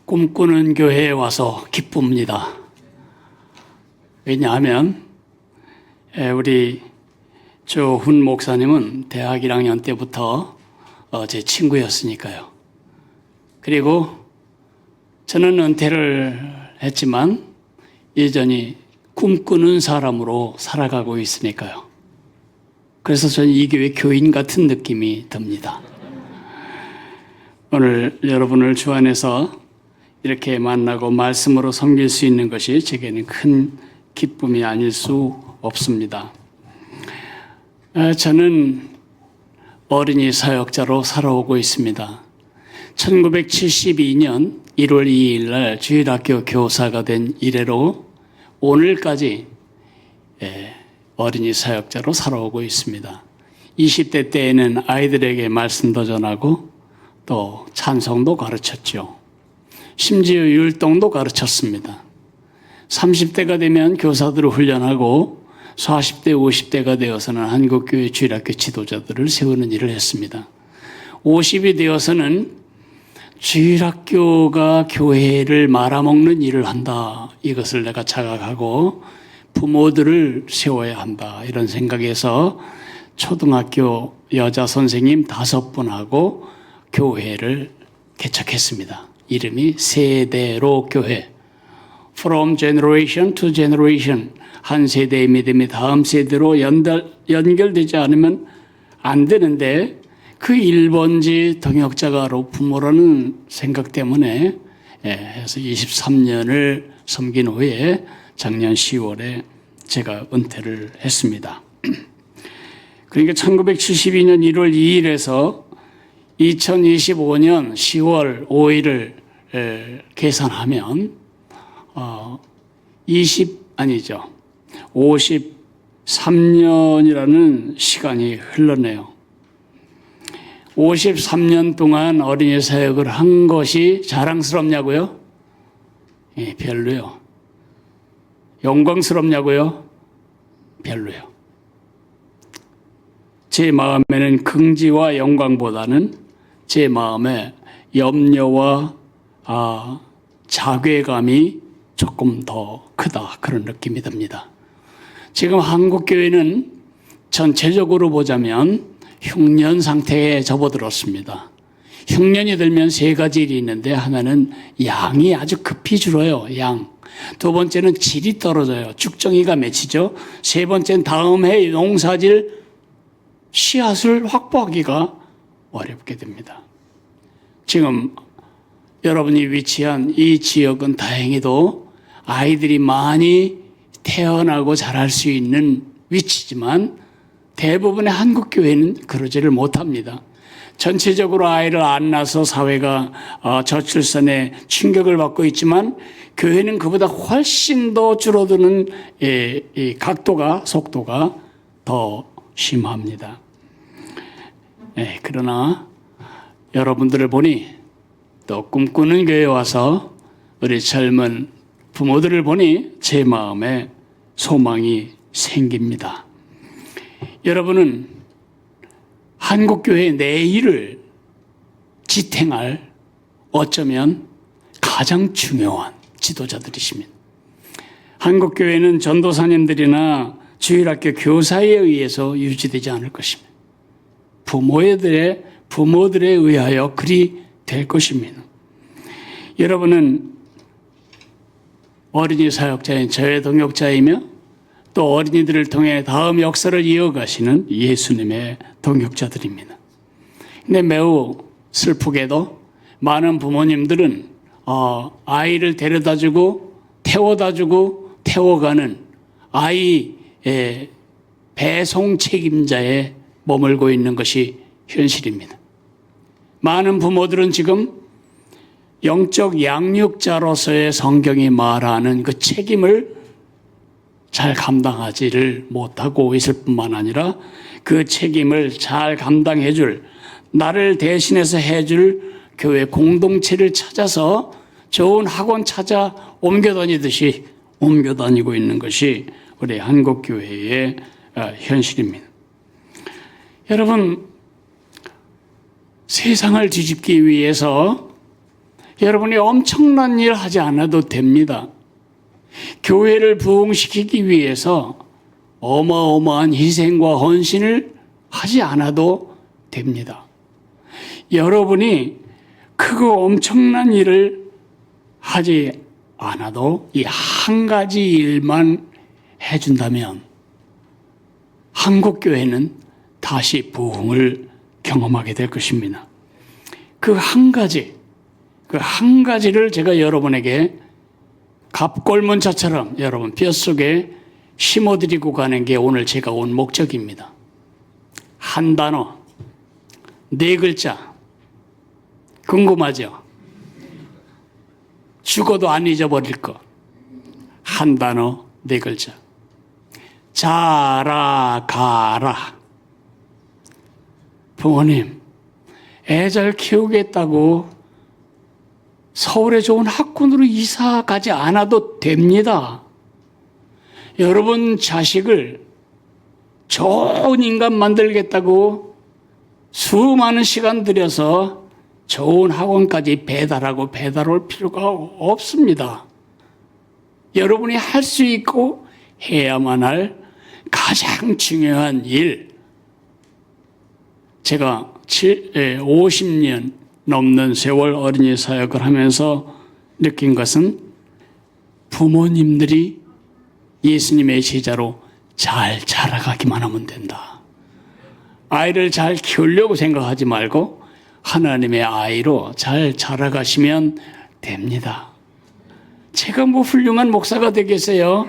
꿈꾸는 교회에 와서 기쁩니다. 왜냐하면 우리 조훈 목사님은 대학 1학년 때부터 제 친구였으니까요. 그리고 저는 은퇴를 했지만 여전히 꿈꾸는 사람으로 살아가고 있으니까요. 그래서 저는 이 교회 교인 같은 느낌이 듭니다. 오늘 여러분을 주 안에서 이렇게 만나고 말씀으로 섬길 수 있는 것이 제게는 큰 기쁨이 아닐 수 없습니다. 저는 어린이 사역자로 살아오고 있습니다. 1972년 1월 2일 날 주일학교 교사가 된 이래로 오늘까지 어린이 사역자로 살아오고 있습니다. 20대 때에는 아이들에게 말씀도 전하고 또 찬송도 가르쳤죠. 심지어 율동도 가르쳤습니다. 30대가 되면 교사들을 훈련하고 40대, 50대가 되어서는 한국교회 주일학교 지도자들을 세우는 일을 했습니다. 50이 되어서는 주일학교가 교회를 말아먹는 일을 한다. 이것을 내가 자각하고 부모들을 세워야 한다. 이런 생각에서 초등학교 여자 선생님 5분하고 교회를 개척했습니다. 이름이 세대로 교회. From generation to generation. 한 세대의 믿음이 다음 세대로 연결되지 않으면 안 되는데 그 1번지 동역자가로 부모라는 생각 때문에 해서 23년을 섬긴 후에 작년 10월에 제가 은퇴를 했습니다. 그러니까 1972년 1월 2일에서 2025년 10월 5일을 계산하면 53년이라는 시간이 흘렀네요. 53년 동안 어린이 사역을 한 것이 자랑스럽냐고요? 예, 별로요. 영광스럽냐고요? 별로요. 제 마음에는 긍지와 영광보다는 제 마음에 염려와 자괴감이 조금 더 크다, 그런 느낌이 듭니다. 지금 한국교회는 전체적으로 보자면 흉년 상태에 접어들었습니다. 흉년이 들면 3가지 일이 있는데 하나는 양이 아주 급히 줄어요. 양. 두 번째는 질이 떨어져요. 죽정이가 맺히죠. 세 번째는 다음 해 농사질 씨앗을 확보하기가 어렵게 됩니다. 지금 여러분이 위치한 이 지역은 다행히도 아이들이 많이 태어나고 자랄 수 있는 위치지만 대부분의 한국교회는 그러지를 못합니다. 전체적으로 아이를 안 낳아서 사회가 저출산에 충격을 받고 있지만 교회는 그보다 훨씬 더 줄어드는 이 각도가, 속도가 더 심합니다. 그러나 여러분들을 보니 또 꿈꾸는 교회에 와서 우리 젊은 부모들을 보니 제 마음에 소망이 생깁니다. 여러분은 한국교회의 내일을 지탱할 어쩌면 가장 중요한 지도자들이십니다. 한국교회는 전도사님들이나 주일학교 교사에 의해서 유지되지 않을 것입니다. 부모들에 의하여 그리 될 것입니다. 여러분은 어린이 사역자인 저의 동역자이며 또 어린이들을 통해 다음 역사를 이어가시는 예수님의 동역자들입니다. 근데 매우 슬프게도 많은 부모님들은 아이를 데려다주고 태워다주고 태워가는 아이의 배송 책임자에 머물고 있는 것이 현실입니다. 많은 부모들은 지금 영적 양육자로서의 성경이 말하는 그 책임을 잘 감당하지를 못하고 있을 뿐만 아니라 그 책임을 잘 감당해 줄, 나를 대신해서 해줄 교회 공동체를 찾아서 좋은 학원 찾아 옮겨 다니듯이 옮겨 다니고 있는 것이 우리 한국교회의 현실입니다. 여러분, 세상을 뒤집기 위해서 여러분이 엄청난 일 하지 않아도 됩니다. 교회를 부흥시키기 위해서 어마어마한 희생과 헌신을 하지 않아도 됩니다. 여러분이 크고 엄청난 일을 하지 않아도 이 한 가지 일만 해준다면 한국교회는 다시 부흥을 경험하게 될 것입니다. 그 한 가지를 제가 여러분에게 갑골문자처럼 여러분 뼛속에 심어드리고 가는 게 오늘 제가 온 목적입니다. 한 단어, 4글자. 궁금하죠? 죽어도 안 잊어버릴 거. 한 단어, 4글자. 자라가라. 부모님, 애 잘 키우겠다고 서울에 좋은 학군으로 이사 가지 않아도 됩니다. 여러분 자식을 좋은 인간 만들겠다고 수많은 시간 들여서 좋은 학원까지 배달 올 필요가 없습니다. 여러분이 할 수 있고 해야만 할 가장 중요한 일. 제가 50년 넘는 세월 어린이 사역을 하면서 느낀 것은 부모님들이 예수님의 제자로 잘 자라가기만 하면 된다. 아이를 잘 키우려고 생각하지 말고 하나님의 아이로 잘 자라가시면 됩니다. 제가 뭐 훌륭한 목사가 되겠어요?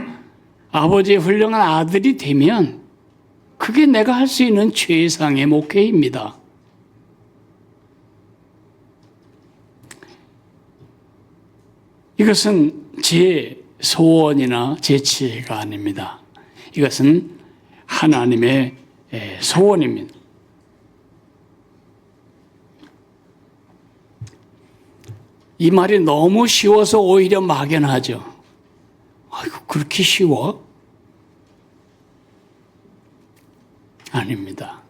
아버지의 훌륭한 아들이 되면 그게 내가 할 수 있는 최상의 목회입니다. 이것은 제 소원이나 제 지혜가 아닙니다. 이것은 하나님의 소원입니다. 이 말이 너무 쉬워서 오히려 막연하죠. 아이고, 그렇게 쉬워? 아닙니다.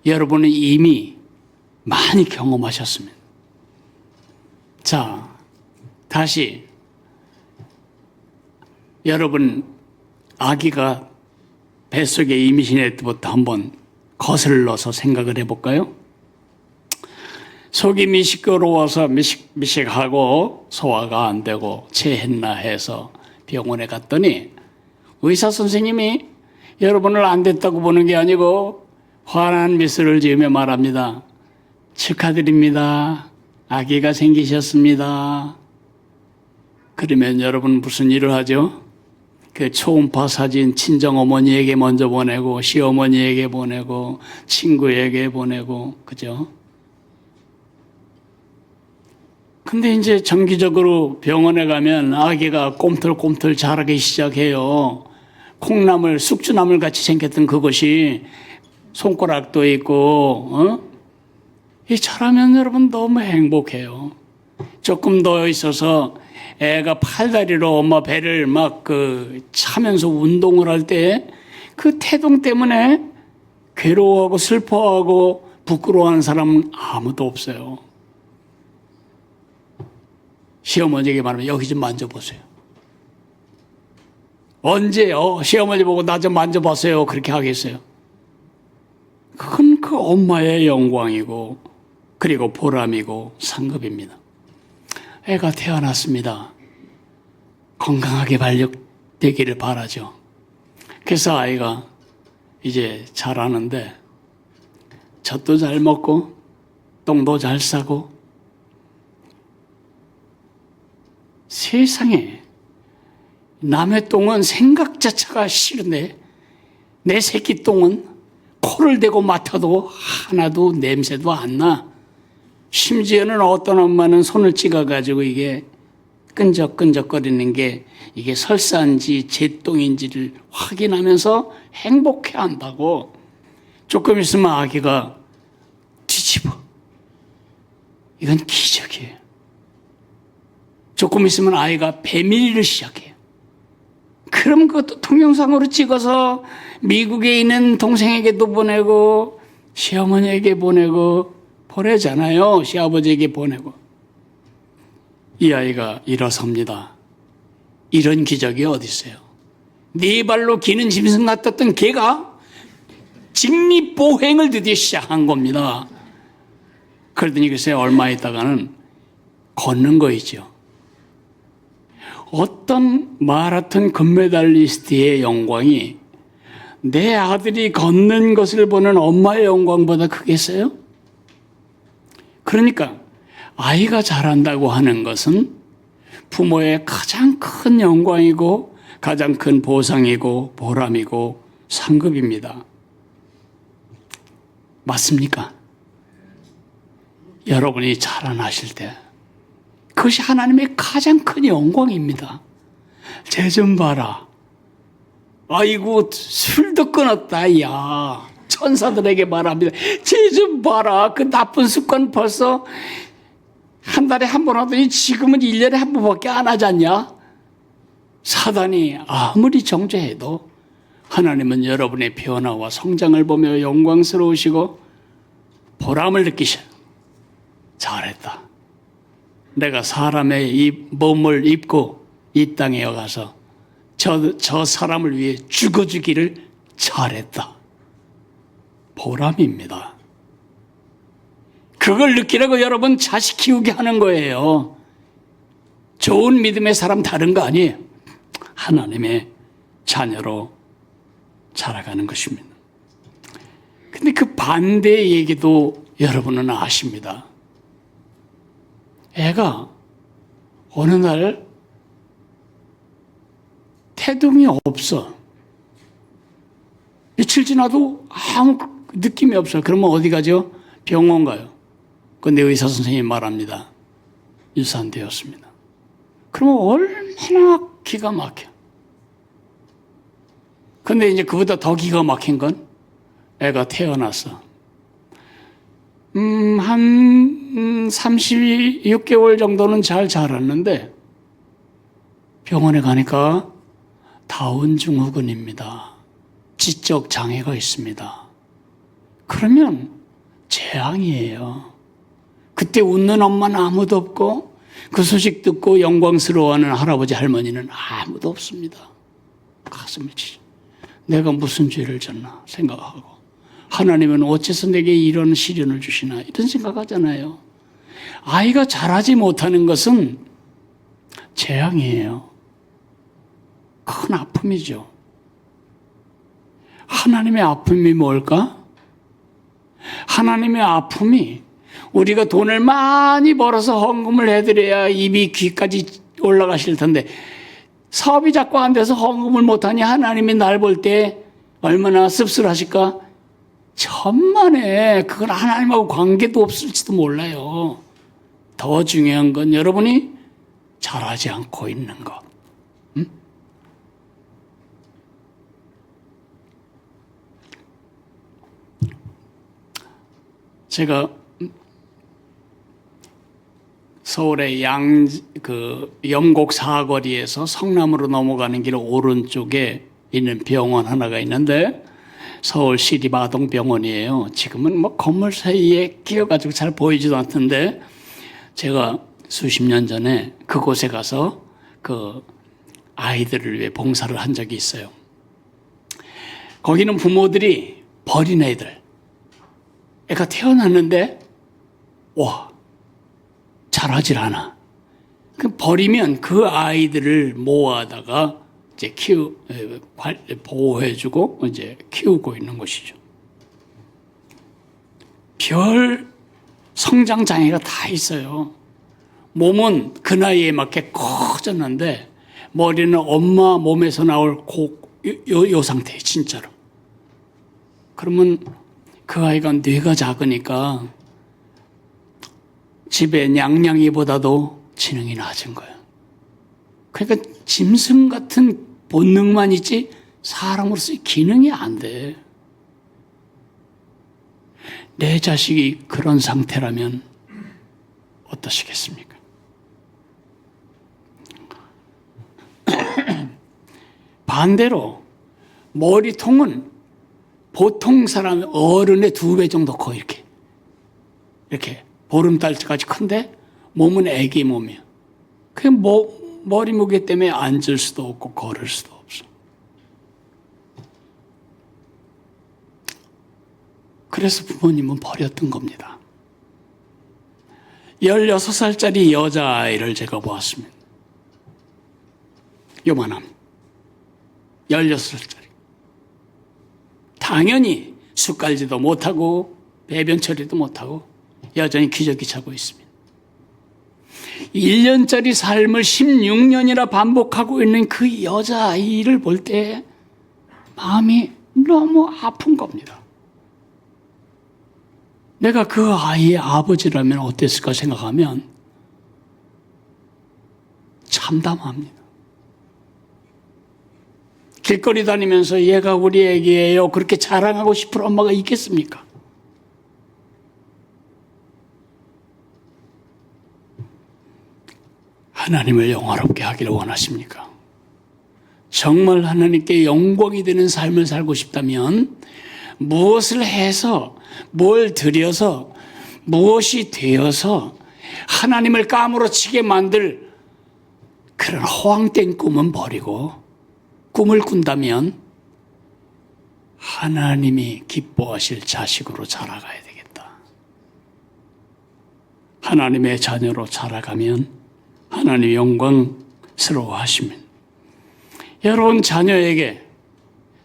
여러분은 이미 많이 경험하셨습니다. 자, 다시 여러분 아기가 뱃속에 임신할 때부터 한번 거슬러서 생각을 해볼까요? 속이 미시끄러워서 미식하고 소화가 안 되고 체했나 해서 병원에 갔더니 의사 선생님이 여러분을 안 됐다고 보는 게 아니고 환한 미소를 지으며 말합니다. 축하드립니다. 아기가 생기셨습니다. 그러면 여러분 무슨 일을 하죠? 그 초음파 사진 친정어머니에게 먼저 보내고 시어머니에게 보내고 친구에게 보내고 그죠? 근데 이제 정기적으로 병원에 가면 아기가 꼼틀꼼틀 자라기 시작해요. 콩나물, 쑥주나물 같이 생겼던 그것이 손가락도 있고, 이 자라면 여러분 너무 행복해요. 조금 더 있어서 애가 팔다리로 엄마 배를 막 차면서 운동을 할 때 그 태동 때문에 괴로워하고 슬퍼하고 부끄러워하는 사람은 아무도 없어요. 시어머니에게 말하면 여기 좀 만져보세요. 언제요? 시어머니 보고 나 좀 만져보세요. 그렇게 하겠어요. 그건 그 엄마의 영광이고 그리고 보람이고 상급입니다. 애가 태어났습니다. 건강하게 발육되기를 바라죠. 그래서 아이가 이제 자라는데 젖도 잘 먹고 똥도 잘 싸고 세상에 남의 똥은 생각 자체가 싫은데 내 새끼 똥은 코를 대고 맡아도 하나도 냄새도 안 나. 심지어는 어떤 엄마는 손을 찍어가지고 이게 끈적끈적거리는 게 이게 설사인지 제 똥인지를 확인하면서 행복해한다고. 조금 있으면 아기가 뒤집어. 이건 기적이에요. 조금 있으면 아이가 배밀이를 시작해요. 그럼 그것도 동영상으로 찍어서 미국에 있는 동생에게도 보내고 시어머니에게 보내고 보내잖아요. 시아버지에게 보내고. 이 아이가 일어섭니다. 이런 기적이 어디 있어요? 네 발로 기는 짐승 같았던 개가 직립보행을 드디어 시작한 겁니다. 그러더니 글쎄 얼마 있다가는 걷는 거이죠. 어떤 마라톤 금메달리스트의 영광이 내 아들이 걷는 것을 보는 엄마의 영광보다 크겠어요? 그러니까 아이가 자란다고 하는 것은 부모의 가장 큰 영광이고 가장 큰 보상이고 보람이고 상급입니다. 맞습니까? 여러분이 자라나실 때 그것이 하나님의 가장 큰 영광입니다. 쟤 좀 봐라. 아이고 술도 끊었다. 야 천사들에게 말합니다. 쟤 좀 봐라. 그 나쁜 습관 벌써 한 달에 한 번 하더니 지금은 1년에 한 번밖에 안 하지 않냐? 사단이 아무리 정죄해도 하나님은 여러분의 변화와 성장을 보며 영광스러우시고 보람을 느끼셔. 잘했다. 내가 사람의 이 몸을 입고 이 땅에 가서 저 사람을 위해 죽어주기를 잘했다. 보람입니다. 그걸 느끼라고 여러분 자식 키우게 하는 거예요. 좋은 믿음의 사람 다른 거 아니에요. 하나님의 자녀로 자라가는 것입니다. 근데 그 반대의 얘기도 여러분은 아십니다. 애가 어느 날 태동이 없어. 며칠 지나도 아무 느낌이 없어. 그러면 어디 가죠? 병원 가요. 근데 의사 선생님이 말합니다. 유산되었습니다. 그러면 얼마나 기가 막혀. 근데 이제 그보다 더 기가 막힌 건 애가 태어났어. 한 36개월 정도는 잘 자랐는데 병원에 가니까 다운 증후군입니다. 지적 장애가 있습니다. 그러면 재앙이에요. 그때 웃는 엄마는 아무도 없고 그 소식 듣고 영광스러워하는 할아버지 할머니는 아무도 없습니다. 가슴을 치죠. 내가 무슨 죄를 졌나 생각하고 하나님은 어째서 내게 이런 시련을 주시나 이런 생각하잖아요. 아이가 자라지 못하는 것은 재앙이에요. 큰 아픔이죠. 하나님의 아픔이 뭘까? 하나님의 아픔이 우리가 돈을 많이 벌어서 헌금을 해드려야 입이 귀까지 올라가실 텐데 사업이 자꾸 안 돼서 헌금을 못하니 하나님이 날 볼 때 얼마나 씁쓸하실까? 천만에 그건 하나님하고 관계도 없을지도 몰라요. 더 중요한 건 여러분이 잘하지 않고 있는 것. 제가 서울의 영곡 사거리에서 성남으로 넘어가는 길 오른쪽에 있는 병원 하나가 있는데 서울 시립아동병원이에요. 지금은 뭐 건물 사이에 끼어가지고 잘 보이지도 않던데 제가 수십 년 전에 그곳에 가서 그 아이들을 위해 봉사를 한 적이 있어요. 거기는 부모들이 버린 애들, 애가 태어났는데 와 잘하질 않아. 그 버리면 그 아이들을 모아다가 이제 보호해주고 이제 키우고 있는 것이죠. 별 성장 장애가 다 있어요. 몸은 그 나이에 맞게 커졌는데 머리는 엄마 몸에서 나올 요 상태예요, 진짜로. 그러면 그 아이가 뇌가 작으니까 집에 냥냥이보다도 지능이 낮은 거예요. 그러니까 짐승 같은 본능만 있지 사람으로서의 기능이 안 돼. 내 자식이 그런 상태라면 어떠시겠습니까? 반대로 머리통은 보통 사람 어른의 2배 정도 커 이렇게 보름달까지 큰데 몸은 애기 몸이야. 그 머리 무게 때문에 앉을 수도 없고 걸을 수도 없어. 그래서 부모님은 버렸던 겁니다. 16살짜리 여자아이를 제가 보았습니다. 요만함. 16살짜리. 당연히 숟갈지도 못하고 배변 처리도 못하고 여전히 기저귀 차고 있습니다. 1년짜리 삶을 16년이나 반복하고 있는 그 여자아이를 볼 때 마음이 너무 아픈 겁니다. 내가 그 아이의 아버지라면 어땠을까 생각하면 참담합니다. 길거리 다니면서 얘가 우리 애기예요 그렇게 자랑하고 싶은 엄마가 있겠습니까? 하나님을 영화롭게 하기를 원하십니까? 정말 하나님께 영광이 되는 삶을 살고 싶다면 무엇을 해서 뭘 들여서 무엇이 되어서 하나님을 까무러치게 만들 그런 허황된 꿈은 버리고 꿈을 꾼다면 하나님이 기뻐하실 자식으로 자라가야 되겠다. 하나님의 자녀로 자라가면 하나님이 영광스러워하시면 여러분 자녀에게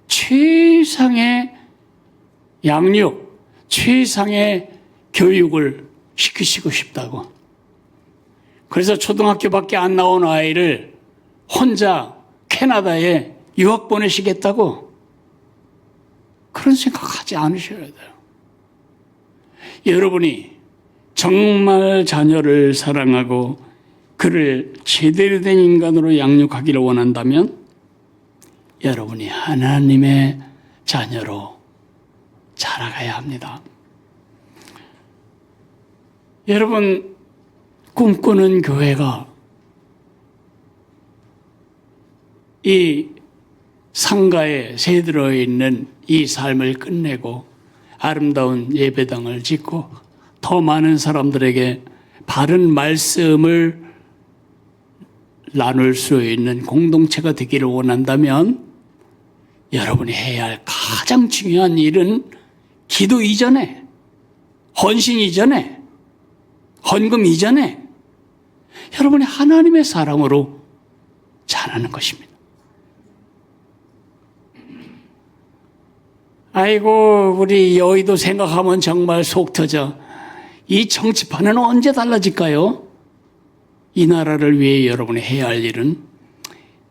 최상의 양육, 최상의 교육을 시키시고 싶다고. 그래서 초등학교밖에 안 나온 아이를 혼자 캐나다에 유학 보내시겠다고? 그런 생각하지 않으셔야 돼요. 여러분이 정말 자녀를 사랑하고 그를 제대로 된 인간으로 양육하기를 원한다면 여러분이 하나님의 자녀로 자라가야 합니다. 여러분 꿈꾸는 교회가 이 상가에 새들어 있는 이 삶을 끝내고 아름다운 예배당을 짓고 더 많은 사람들에게 바른 말씀을 나눌 수 있는 공동체가 되기를 원한다면 여러분이 해야 할 가장 중요한 일은 기도 이전에, 헌신 이전에, 헌금 이전에 여러분이 하나님의 사랑으로 자라는 것입니다. 아이고 우리 여의도 생각하면 정말 속 터져. 이 정치판은 언제 달라질까요? 이 나라를 위해 여러분이 해야 할 일은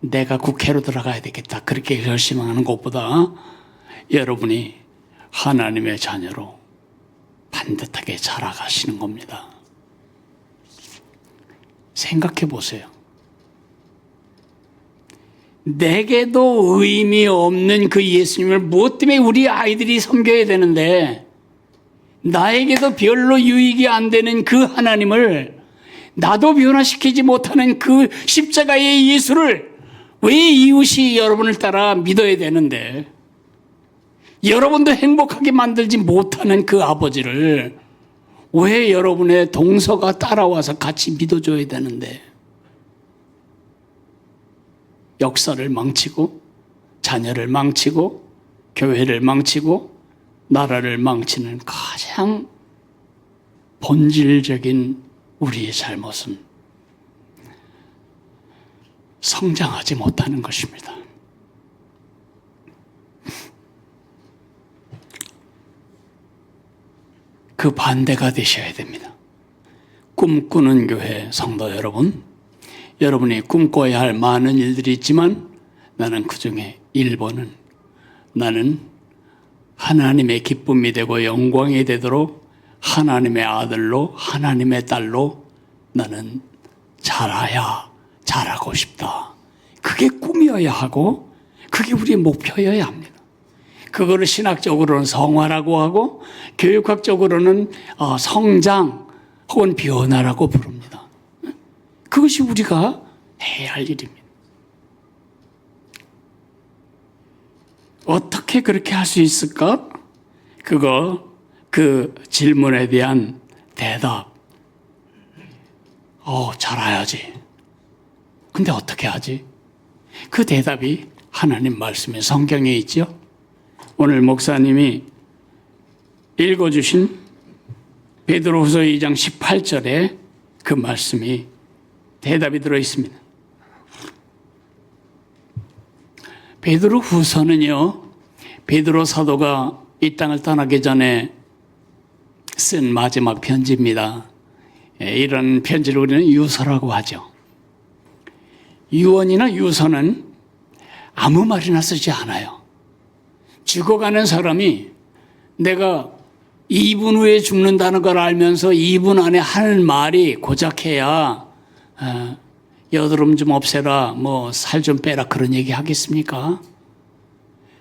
내가 국회로 들어가야 되겠다 그렇게 결심하는 것보다 여러분이 하나님의 자녀로 반듯하게 자라가시는 겁니다. 생각해 보세요. 내게도 의미 없는 그 예수님을 무엇 때문에 우리 아이들이 섬겨야 되는데 나에게도 별로 유익이 안 되는 그 하나님을 나도 변화시키지 못하는 그 십자가의 예수를 왜 이웃이 여러분을 따라 믿어야 되는데 여러분도 행복하게 만들지 못하는 그 아버지를 왜 여러분의 동서가 따라와서 같이 믿어줘야 되는데 역사를 망치고 자녀를 망치고 교회를 망치고 나라를 망치는 가장 본질적인 우리의 잘못은 성장하지 못하는 것입니다. 그 반대가 되셔야 됩니다. 꿈꾸는 교회 성도 여러분, 여러분이 꿈꿔야 할 많은 일들이 있지만 나는 그 중에 1번은 나는 하나님의 기쁨이 되고 영광이 되도록 하나님의 아들로 하나님의 딸로 나는 자라고 싶다. 그게 꿈이어야 하고 그게 우리의 목표여야 합니다. 그거를 신학적으로는 성화라고 하고 교육학적으로는 성장 혹은 변화라고 부릅니다. 그것이 우리가 해야 할 일입니다. 어떻게 그렇게 할 수 있을까? 그 질문에 대한 대답. 자라야지. 근데 어떻게 하지? 그 대답이 하나님 말씀의 성경에 있죠. 오늘 목사님이 읽어주신 베드로후서 2장 18절에 그 말씀이 대답이 들어 있습니다. 베드로후서는요, 베드로 사도가 이 땅을 떠나기 전에 쓴 마지막 편지입니다. 이런 편지를 우리는 유서라고 하죠. 유언이나 유서는 아무 말이나 쓰지 않아요. 죽어가는 사람이 내가 2분 후에 죽는다는 걸 알면서 2분 안에 하는 말이 고작해야 여드름 좀 없애라, 뭐 살 좀 빼라 그런 얘기 하겠습니까?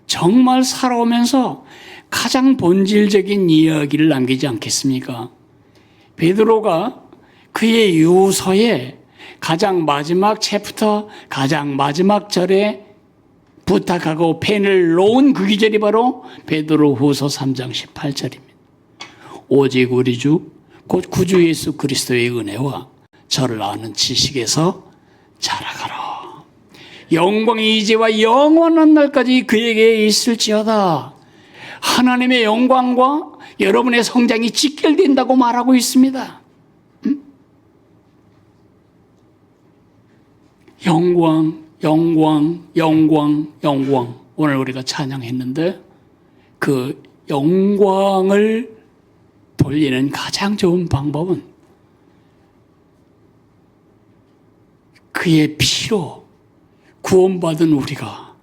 정말 살아오면서 가장 본질적인 이야기를 남기지 않겠습니까? 베드로가 그의 유서에 가장 마지막 챕터, 가장 마지막 절에 부탁하고 펜을 놓은 그 기절이 바로 베드로후서 3장 18절입니다. 오직 우리 주 곧 구주 예수 그리스도의 은혜와 저를 아는 지식에서 자라가라. 영광이 이제와 영원한 날까지 그에게 있을지어다. 하나님의 영광과 여러분의 성장이 직결된다고 말하고 있습니다. 영광, 영광, 영광, 영광. 오늘 우리가 찬양했는데 그 영광을 돌리는 가장 좋은 방법은 그의 피로 구원받은 우리가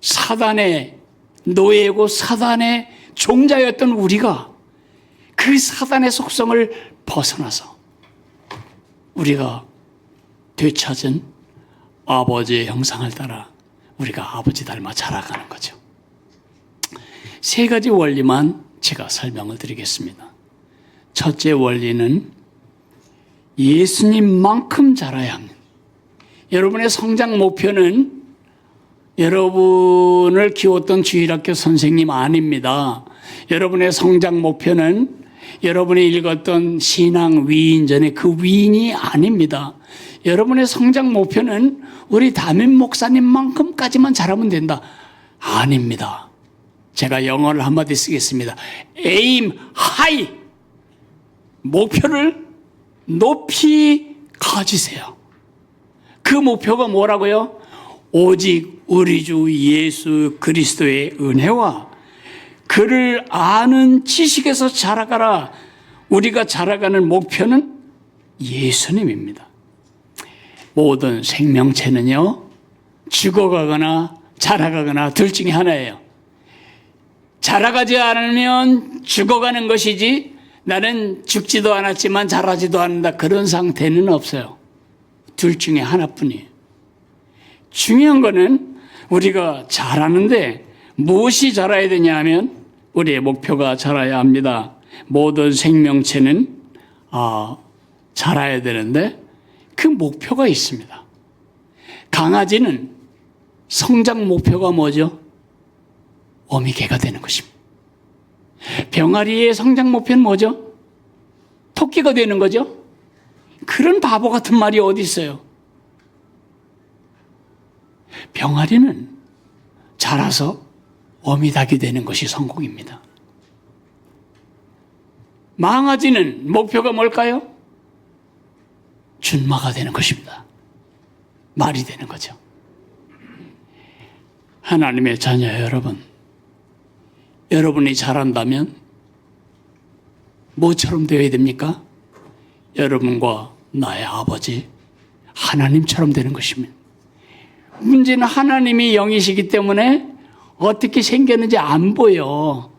사단의 노예고 사단의 종자였던 우리가 그 사단의 속성을 벗어나서 우리가 되찾은 아버지의 형상을 따라 우리가 아버지 닮아 자라가는 거죠. 세 가지 원리만 제가 설명을 드리겠습니다. 첫째 원리는 예수님만큼 자라야 합니다. 여러분의 성장 목표는 여러분을 키웠던 주일학교 선생님 아닙니다. 여러분의 성장 목표는 여러분이 읽었던 신앙 위인전의 그 위인이 아닙니다. 여러분의 성장 목표는 우리 담임 목사님만큼까지만 자라면 된다. 아닙니다. 제가 영어를 한마디 쓰겠습니다. Aim high. 목표를 높이 가지세요. 그 목표가 뭐라고요? 오직 우리 주 예수 그리스도의 은혜와 그를 아는 지식에서 자라가라. 우리가 자라가는 목표는 예수님입니다. 모든 생명체는요, 죽어가거나 자라가거나 둘 중에 하나예요. 자라가지 않으면 죽어가는 것이지 나는 죽지도 않았지만 자라지도 않는다. 그런 상태는 없어요. 둘 중에 하나뿐이에요. 중요한 거는 우리가 자라는데 무엇이 자라야 되냐 하면 우리의 목표가 자라야 합니다. 모든 생명체는 자라야 되는데 그 목표가 있습니다. 강아지는 성장 목표가 뭐죠? 어미개가 되는 것입니다. 병아리의 성장 목표는 뭐죠? 토끼가 되는 거죠? 그런 바보 같은 말이 어디 있어요? 병아리는 자라서 어미닭이 되는 것이 성공입니다. 망아지는 목표가 뭘까요? 준마가 되는 것입니다. 말이 되는 거죠. 하나님의 자녀 여러분, 여러분이 자란다면 뭐처럼 되어야 됩니까? 여러분과 나의 아버지 하나님처럼 되는 것입니다. 문제는 하나님이 영이시기 때문에 어떻게 생겼는지 안 보여.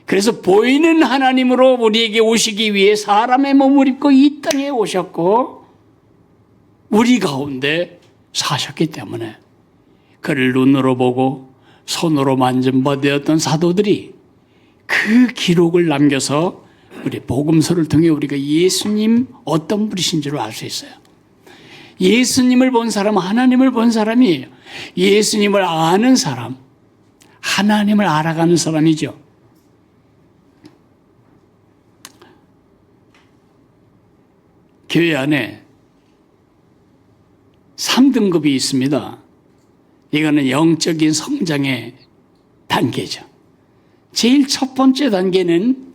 그래서 보이는 하나님으로 우리에게 오시기 위해 사람의 몸을 입고 이 땅에 오셨고 우리 가운데 사셨기 때문에 그를 눈으로 보고 손으로 만진 바 되었던 사도들이 그 기록을 남겨서 우리 복음서를 통해 우리가 예수님 어떤 분이신 줄 알 수 있어요. 예수님을 본 사람은 하나님을 본 사람이에요. 예수님을 아는 사람, 하나님을 알아가는 사람이죠. 교회 안에 3등급이 있습니다. 이거는 영적인 성장의 단계죠. 제일 첫 번째 단계는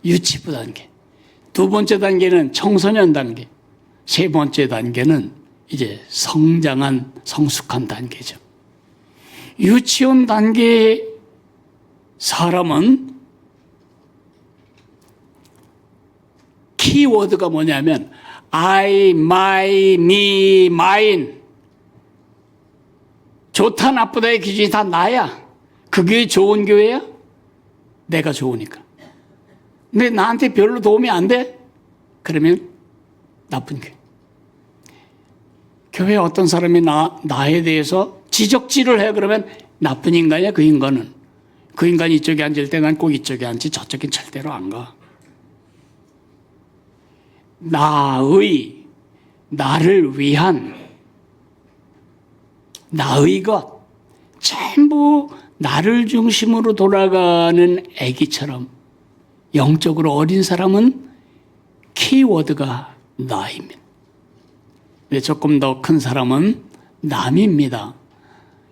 유치부 단계. 두 번째 단계는 청소년 단계. 세 번째 단계는 이제 성장한 성숙한 단계죠. 유치원 단계의 사람은 키워드가 뭐냐면 I, my, me, mine. 좋다 나쁘다의 기준이 다 나야. 그 교회 좋은 교회야? 내가 좋으니까. 근데 나한테 별로 도움이 안 돼? 그러면 나쁜 교회. 교회에 어떤 사람이 나에 대해서 지적질을 해. 그러면 나쁜 인간이야, 그 인간은. 그 인간이 이쪽에 앉을 때 난 꼭 이쪽에 앉지 저쪽엔 절대로 안 가. 나를 위한 나의 것, 전부 나를 중심으로 돌아가는 아기처럼 영적으로 어린 사람은 키워드가 나입니다. 조금 더 큰 사람은 남입니다.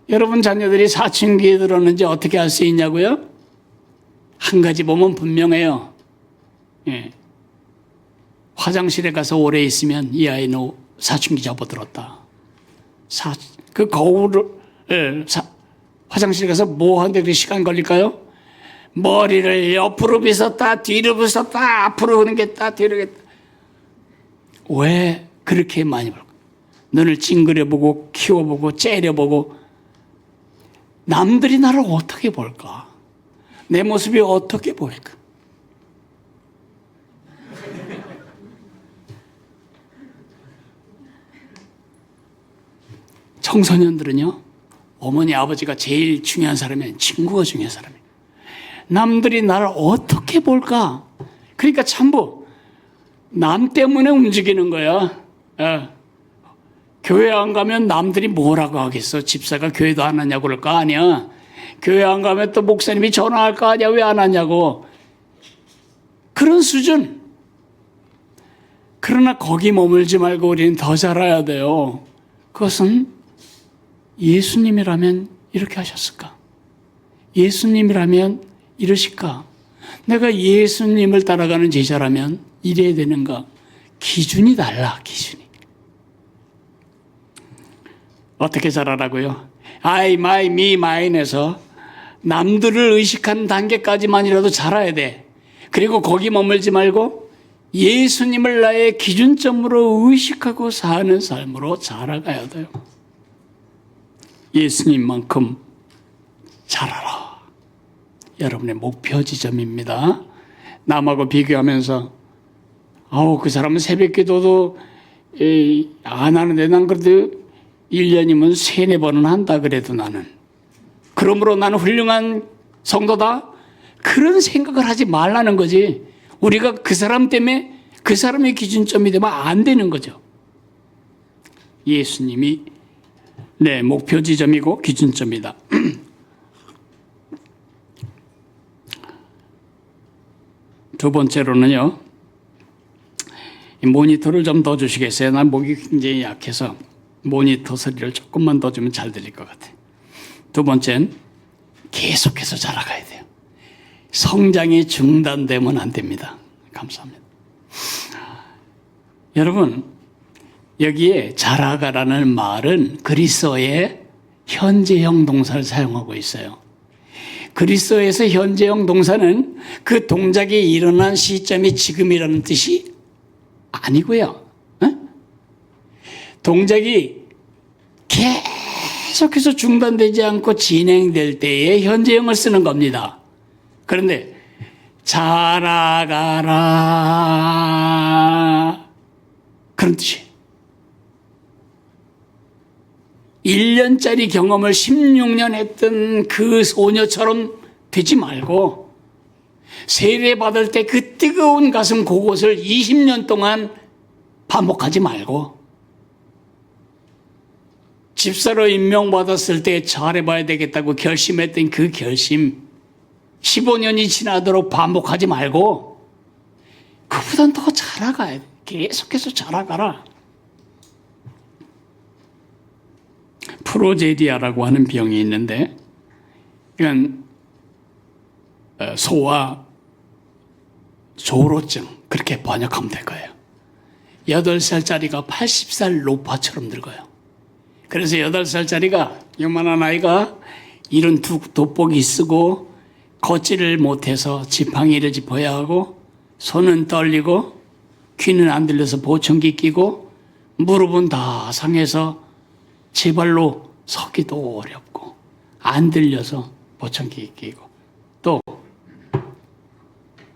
여러분 자녀들이 사춘기에 들었는지 어떻게 알 수 있냐고요? 한 가지 보면 분명해요. 화장실에 가서 오래 있으면 이 아이는 사춘기 접어들었다. 그 거울을 화장실에 가서 뭐 하는데 그렇게 시간 걸릴까요? 머리를 옆으로 빗었다, 뒤로 빗었다, 앞으로 흔겠다, 뒤로 흔겠다. 왜 그렇게 많이 볼까? 눈을 찡그려보고 키워보고 째려보고 남들이 나를 어떻게 볼까? 내 모습이 어떻게 보일까? 청소년들은요, 어머니 아버지가 제일 중요한 사람이 친구가 중요한 사람이에요. 남들이 나를 어떻게 볼까? 그러니까 전부 남 때문에 움직이는 거야. 교회 안 가면 남들이 뭐라고 하겠어? 집사가 교회도 안 하냐고 그럴 거 아니야. 교회 안 가면 또 목사님이 전화할 거 아니야. 왜 안 하냐고. 그런 수준. 그러나 거기 머물지 말고 우리는 더 자라야 돼요. 그것은 예수님이라면 이렇게 하셨을까? 예수님이라면 이러실까? 내가 예수님을 따라가는 제자라면 이래야 되는가? 기준이 달라, 기준이. 어떻게 자라라고요? I, my, me, mine에서 남들을 의식하는 단계까지만이라도 자라야 돼. 그리고 거기 머물지 말고 예수님을 나의 기준점으로 의식하고 사는 삶으로 자라가야 돼요. 예수님만큼 자라라. 여러분의 목표 지점입니다. 남하고 비교하면서 그 사람은 새벽 기도도 안 하는데 난 그래도 1년이면 3-4번은 한다 그래도 나는. 그러므로 나는 훌륭한 성도다. 그런 생각을 하지 말라는 거지. 우리가 그 사람 때문에 그 사람의 기준점이 되면 안 되는 거죠. 예수님이 내 목표 지점이고 기준점이다. 두 번째로는요. 모니터를 좀 더 주시겠어요? 난 목이 굉장히 약해서 모니터 소리를 조금만 더 주면 잘 들릴 것 같아요. 두 번째는 계속해서 자라가야 돼요. 성장이 중단되면 안 됩니다. 감사합니다. 여러분, 여기에 자라가라는 말은 그리스어의 현재형 동사를 사용하고 있어요. 그리스어에서 현재형 동사는 그 동작이 일어난 시점이 지금이라는 뜻이 아니고요. 동작이 계속해서 중단되지 않고 진행될 때에 현재형을 쓰는 겁니다. 그런데 자라가라 그런 뜻이에요. 1년짜리 경험을 16년 했던 그 소녀처럼 되지 말고 세례받을 때 그 뜨거운 가슴 그곳을 20년 동안 반복하지 말고 집사로 임명받았을 때 잘해봐야 되겠다고 결심했던 그 결심 15년이 지나도록 반복하지 말고 그보단 더 자라가야 돼. 계속해서 자라가라. 프로제디아라고 하는 병이 있는데 이건 소아 조로증 그렇게 번역하면 될 거예요. 8살짜리가 80살 노파처럼 늙어요. 그래서 8살짜리가 요만한 아이가 이런 돋보기 쓰고 걷지를 못해서 지팡이를 짚어야 하고 손은 떨리고 귀는 안 들려서 보청기 끼고 무릎은 다 상해서 제발로 서기도 어렵고 안 들려서 보청기 끼고 또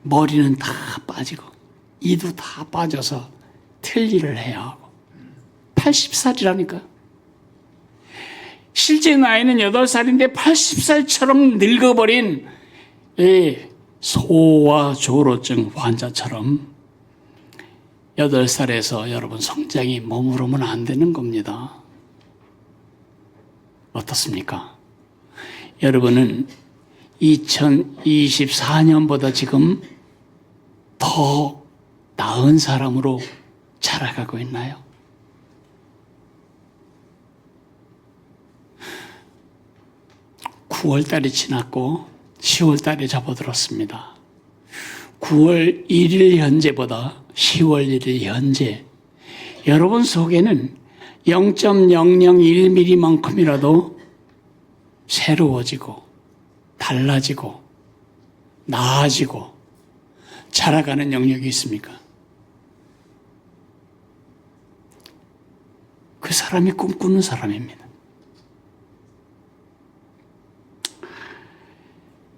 머리는 다 빠지고 이도 다 빠져서 틀니를 해야 하고 80살이라니까. 실제 나이는 8살인데 80살처럼 늙어버린 소아 조로증 환자처럼 8살에서 여러분 성장이 머무르면 안 되는 겁니다. 어떻습니까? 여러분은 2024년보다 지금 더 나은 사람으로 자라가고 있나요? (9월달이) 지났고 10월달에 접어들었습니다. 9월 1일 현재보다 10월 1일 현재 여러분 속에는 0.001mm만큼이라도 새로워지고 달라지고 나아지고 자라가는 영역이 있습니까? 그 사람이 꿈꾸는 사람입니다.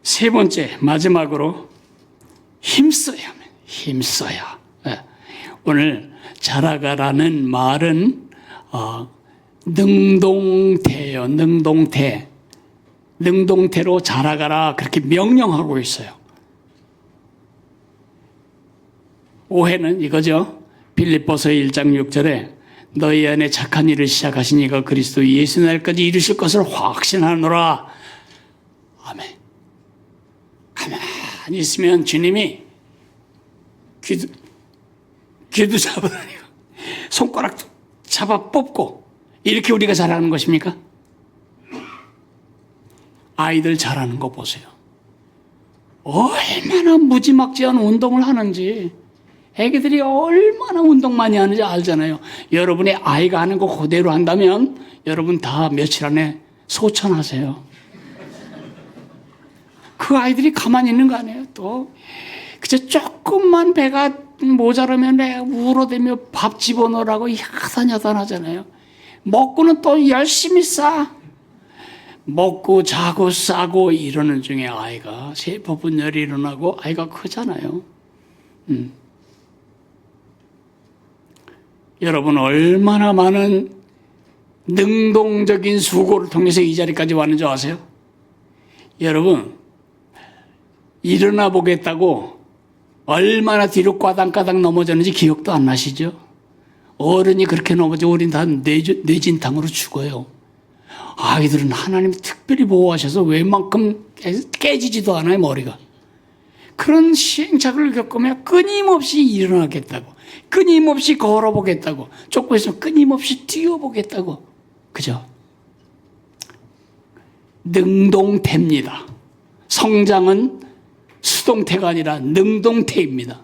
세 번째, 마지막으로 힘써야 합니다. 힘써야. 오늘 자라가라는 말은 능동태예요. 능동태. 능동태로 자라가라 그렇게 명령하고 있어요. 오해는 이거죠. 빌립보서 1장 6절에 너희 안에 착한 일을 시작하신 이가 그리스도 예수 날까지 이루실 것을 확신하노라. 아멘. 가만히 있으면 주님이 귀도 잡아다니고 손가락도 잡아 뽑고 이렇게 우리가 잘하는 것입니까? 아이들 잘하는 거 보세요. 얼마나 무지막지한 운동을 하는지 애기들이 얼마나 운동 많이 하는지 알잖아요. 여러분의 아이가 하는 거 그대로 한다면 여러분 다 며칠 안에 소천하세요. 그 아이들이 가만히 있는 거 아니에요. 또 그저 조금만 배가 모자라면 울어대며 밥 집어넣으라고 야단야단하잖아요. 먹고는 또 열심히 싸. 먹고 자고 싸고 이러는 중에 아이가 세포분열이 일어나고 아이가 크잖아요. 여러분 얼마나 많은 능동적인 수고를 통해서 이 자리까지 왔는지 아세요? 여러분 일어나 보겠다고 얼마나 뒤로 까당까당 넘어졌는지 기억도 안 나시죠? 어른이 그렇게 넘어져 우린 다 뇌진탕으로 죽어요. 아이들은 하나님이 특별히 보호하셔서 웬만큼 깨지지도 않아요, 머리가. 그런 시행착오를 겪으면 끊임없이 일어나겠다고, 끊임없이 걸어보겠다고, 쫓고 있으면 끊임없이 뛰어보겠다고. 그죠? 능동태입니다. 성장은 수동태가 아니라 능동태입니다.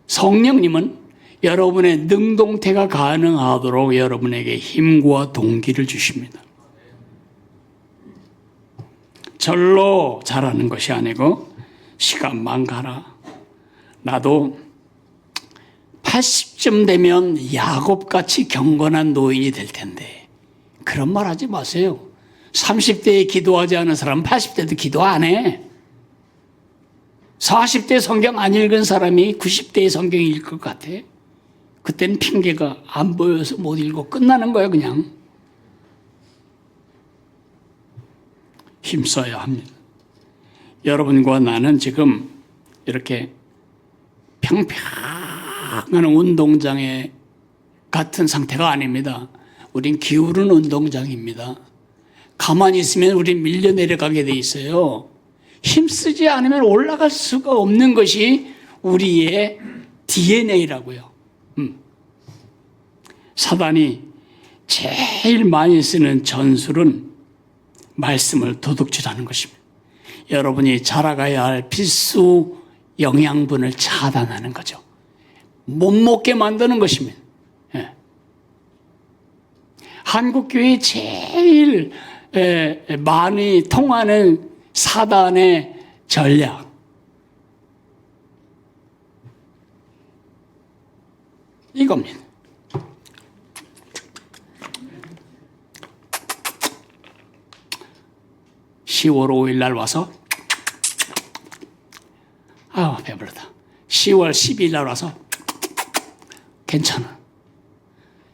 성령님은 여러분의 능동태가 가능하도록 여러분에게 힘과 동기를 주십니다. 절로 자라는 것이 아니고 시간만 가라. 나도 80쯤 되면 야곱같이 경건한 노인이 될 텐데 그런 말 하지 마세요. 30대에 기도하지 않은 사람은 80대도 기도 안 해. 40대 성경 안 읽은 사람이 90대의 성경 읽을 것 같아. 그때는 핑계가 안 보여서 못 읽고 끝나는 거예요, 그냥. 힘써야 합니다. 여러분과 나는 지금 이렇게 평평한 운동장에 같은 상태가 아닙니다. 우린 기울은 운동장입니다. 가만히 있으면 우린 밀려 내려가게 돼 있어요. 힘쓰지 않으면 올라갈 수가 없는 것이 우리의 DNA라고요. 사단이 제일 많이 쓰는 전술은 말씀을 도둑질하는 것입니다. 여러분이 자라가야 할 필수 영양분을 차단하는 거죠. 못 먹게 만드는 것입니다. 예. 한국교회에 제일 많이 통하는 사단의 전략, 이겁니다. (10월 5일) 날 와서 배부르다. 10월 12일 날 와서 괜찮아.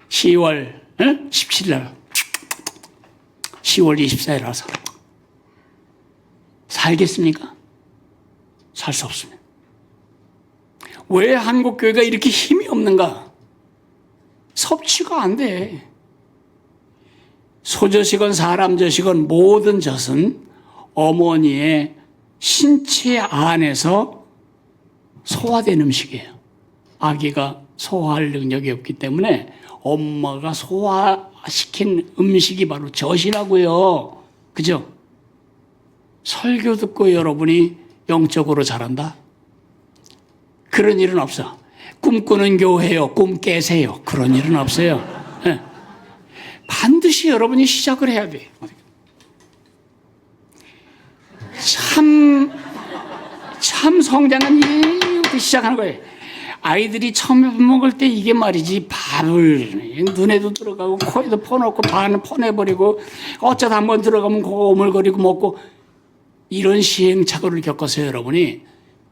10월 17일 날, 10월 24일 와서 살겠습니까? 살 수 없습니다. 왜 한국교회가 이렇게 힘이 없는가? 섭취가 안 돼. 소젖이건 사람 젖이건 모든 젖은 어머니의 신체 안에서 소화된 음식이에요. 아기가 소화할 능력이 없기 때문에 엄마가 소화시킨 음식이 바로 젖이라고요. 그죠? 설교 듣고 여러분이 영적으로 자란다? 그런 일은 없어. 꿈꾸는 교회요, 꿈 깨세요. 그런 일은 없어요. 네. 반드시 여러분이 시작을 해야 돼. 참 성장은 이렇게 시작하는 거예요. 아이들이 처음에 밥 먹을 때 이게 말이지, 밥을 눈에도 들어가고 코에도 퍼놓고 반은 퍼내버리고 어쩌다 한번 들어가면 그거 오물거리고 먹고, 이런 시행착오를 겪어서 여러분이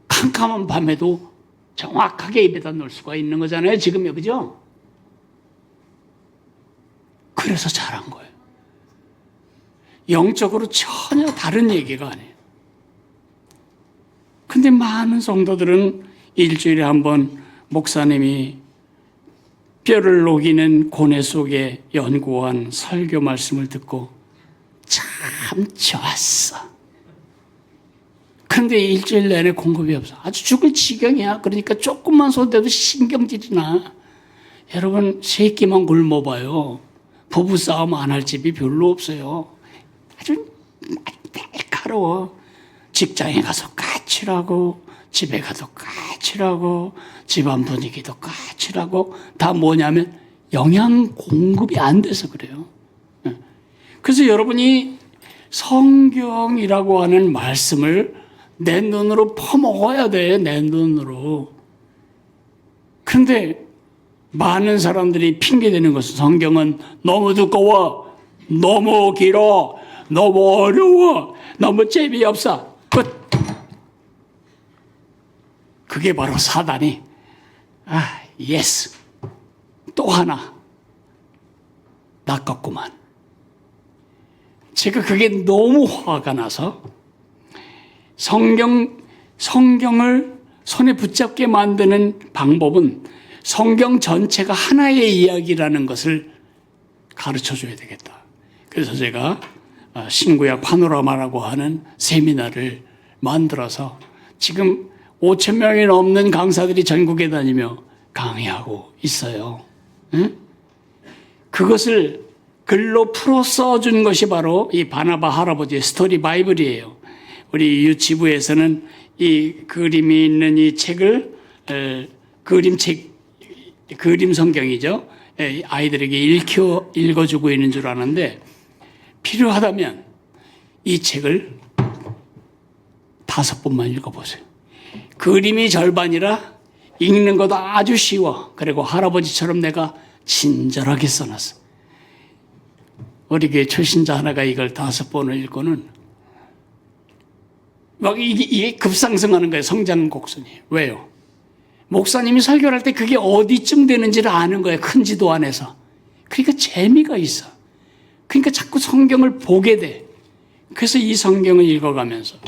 캄캄한 밤에도 정확하게 입에다 넣을 수가 있는 거잖아요. 지금요. 그죠? 그래서 잘한 거예요. 영적으로 전혀 다른 얘기가 아니에요. 근데 많은 성도들은 일주일에 한 번 목사님이 뼈를 녹이는 고뇌 속에 연구한 설교 말씀을 듣고 참 좋았어. 근데 일주일 내내 공급이 없어. 아주 죽을 지경이야. 그러니까 조금만 손대도 신경질이 나. 여러분, 세 끼만 굶어봐요. 부부싸움 안 할 집이 별로 없어요. 아주 날카로워. 직장에 가서 까칠하고, 집에 가도 까칠하고, 집안 분위기도 까칠하고, 다 뭐냐면 영양 공급이 안 돼서 그래요. 그래서 여러분이 성경이라고 하는 말씀을 내 눈으로 퍼먹어야 돼. 내 눈으로. 그런데 많은 사람들이 핑계대는 것은 성경은 너무 두꺼워, 너무 길어, 너무 어려워, 너무 재미없어. 그게 바로 사단이 예스, 또 하나 낚았구만. 제가 그게 너무 화가 나서 성경을 손에 붙잡게 만드는 방법은 성경 전체가 하나의 이야기라는 것을 가르쳐 줘야 되겠다. 그래서 제가 신구약 파노라마라고 하는 세미나를 만들어서 지금 5,000명이 넘는 강사들이 전국에 다니며 강의하고 있어요. 응? 그것을 글로 풀어 써준 것이 바로 이 바나바 할아버지의 스토리 바이블이에요. 우리 유치부에서는 이 그림이 있는 이 책을 그림 성경이죠. 아이들에게 읽어주고 있는 줄 아는데, 필요하다면 이 책을 5번만 읽어보세요. 그림이 절반이라 읽는 것도 아주 쉬워. 그리고 할아버지처럼 내가 친절하게 써놨어. 우리 교회 초신자 하나가 이걸 5번을 읽고는 막 이게 급상승하는 거예요. 성장 곡선이. 왜요? 목사님이 설교를 할 때 그게 어디쯤 되는지를 아는 거예요. 큰 지도 안에서. 그러니까 재미가 있어. 그러니까 자꾸 성경을 보게 돼. 그래서 이 성경을 읽어가면서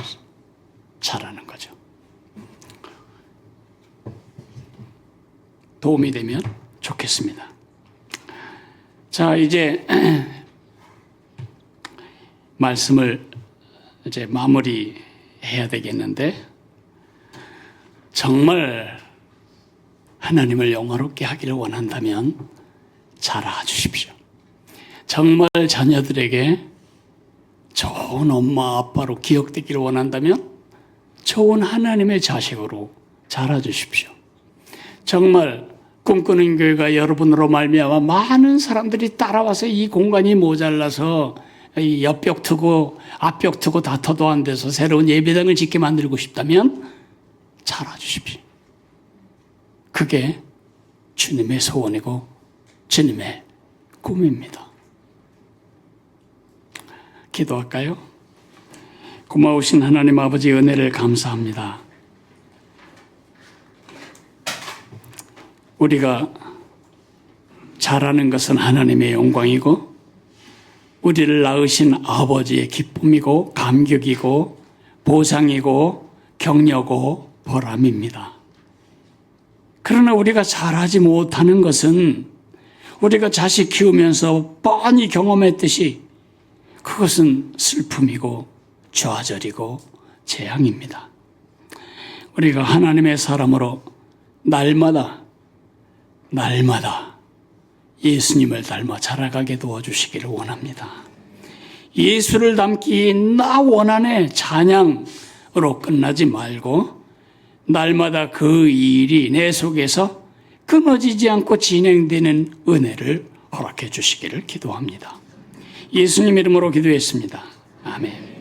잘하는 거죠. 도움이 되면 좋겠습니다. 자, 이제 말씀을 이제 마무리해야 되겠는데, 정말 하나님을 영화롭게 하기를 원한다면 잘 알아주십시오. 정말 자녀들에게 좋은 엄마, 아빠로 기억되기를 원한다면 좋은 하나님의 자식으로 자라주십시오. 정말 꿈꾸는 교회가 여러분으로 말미암아 많은 사람들이 따라와서 이 공간이 모자라서 이 옆벽 트고 앞벽 트고 다퉈도 안 돼서 새로운 예배당을 짓게 만들고 싶다면 자라주십시오. 그게 주님의 소원이고 주님의 꿈입니다. 기도할까요? 고마우신 하나님 아버지 은혜를 감사합니다. 우리가 잘하는 것은 하나님의 영광이고 우리를 낳으신 아버지의 기쁨이고 감격이고 보상이고 격려고 보람입니다. 그러나 우리가 잘하지 못하는 것은 우리가 자식 키우면서 뻔히 경험했듯이 그것은 슬픔이고 좌절이고 재앙입니다. 우리가 하나님의 사람으로 날마다 예수님을 닮아 자라가게 도와주시기를 원합니다. 예수를 닮기 나 원하네 찬양으로 끝나지 말고 날마다 그 일이 내 속에서 끊어지지 않고 진행되는 은혜를 허락해 주시기를 기도합니다. 예수님 이름으로 기도했습니다. 아멘.